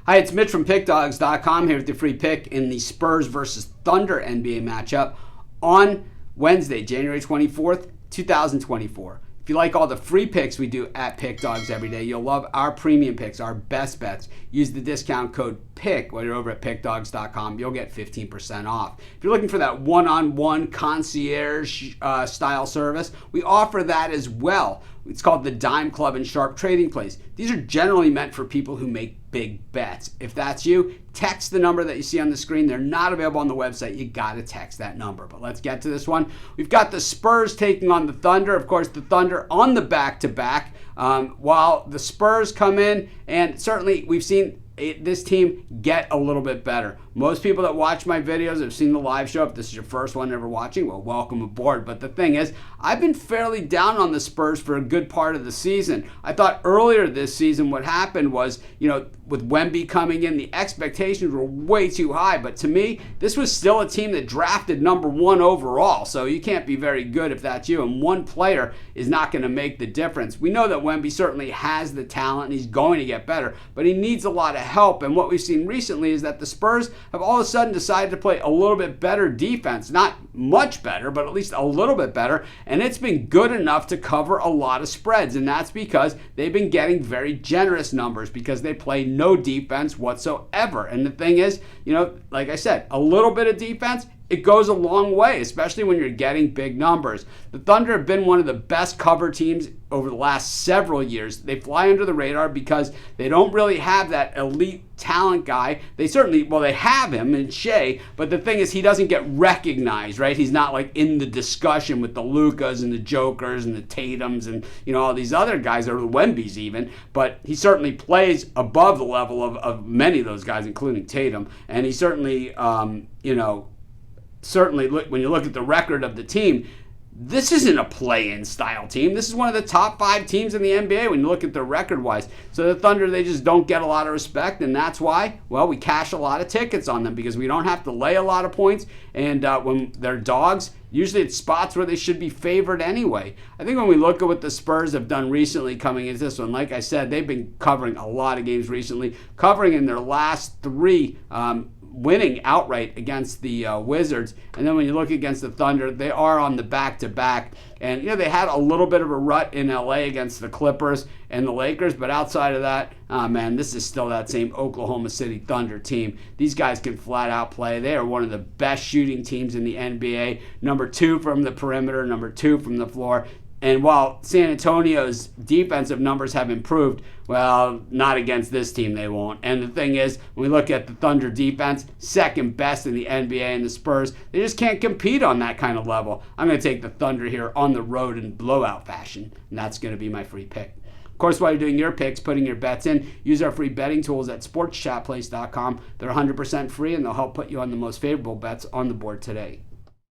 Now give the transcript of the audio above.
Hi, it's Mitch from Pickdawgz.com here with the free pick in the Spurs versus Thunder NBA matchup on Wednesday, January 24th, 2024. If you like all the free picks we do at Pick Dawgz every day, you'll love our premium picks, our best bets. Use the discount code PICK while you're over at Pickdawgz.com. You'll get 15% off. If you're looking for that one-on-one concierge style service, we offer that as well. It's called the Dime Club and Sharp Trading Plays. These are generally meant for people who make big bets. If that's you, text the number that you see on the screen. They're not available on the website. You got to text that number. But let's get to this one. We've got the Spurs taking on the Thunder. Of course, the Thunder on the back-to-back. While the Spurs come in, and certainly we've seen this team get a little bit better. Most people that watch my videos have seen the live show. If this is your first one ever watching, well, welcome aboard. But the thing is, I've been fairly down on the Spurs for a good part of the season. I thought earlier this season what happened was, with Wemby coming in, the expectations were way too high. But to me, this was still a team that drafted number 1 overall. So you can't be very good if that's you. And one player is not going to make the difference. We know that Wemby certainly has the talent and he's going to get better, but he needs a lot of help. And what we've seen recently is that the Spurs have all of a sudden decided to play a little bit better defense. Not much better, but at least a little bit better. And it's been good enough to cover a lot of spreads. And that's because they've been getting very generous numbers because they play no defense whatsoever. And the thing is, like I said, a little bit of defense, it goes a long way, especially when you're getting big numbers. The Thunder have been one of the best cover teams over the last several years. They fly under the radar because they don't really have that elite talent guy. They have him in Shea, but the thing is he doesn't get recognized, right? He's not like in the discussion with the Lukas and the Jokers and the Tatums and, all these other guys, or the Wembys even, but he certainly plays above the level of many of those guys, including Tatum, and he certainly, when you look at the record of the team, this isn't a play-in style team. This is one of the top 5 teams in the NBA when you look at their record-wise. So the Thunder, they just don't get a lot of respect, and that's why, we cash a lot of tickets on them because we don't have to lay a lot of points, and when they're dogs, usually it's spots where they should be favored anyway. I think when we look at what the Spurs have done recently coming into this one, like I said, they've been covering a lot of games recently, covering in their last 3 winning outright against the Wizards. And then when you look against the Thunder, they are on the back-to-back. And, they had a little bit of a rut in LA against the Clippers and the Lakers. But outside of that, this is still that same Oklahoma City Thunder team. These guys can flat out play. They are one of the best shooting teams in the NBA. Number 2 from the perimeter, number 2 from the floor. And while San Antonio's defensive numbers have improved, well, not against this team they won't. And the thing is, when we look at the Thunder defense, second best in the NBA, and the Spurs, they just can't compete on that kind of level. I'm going to take the Thunder here on the road in blowout fashion, and that's going to be my free pick. Of course, while you're doing your picks, putting your bets in, use our free betting tools at sportschatplace.com. They're 100% free, and they'll help put you on the most favorable bets on the board today.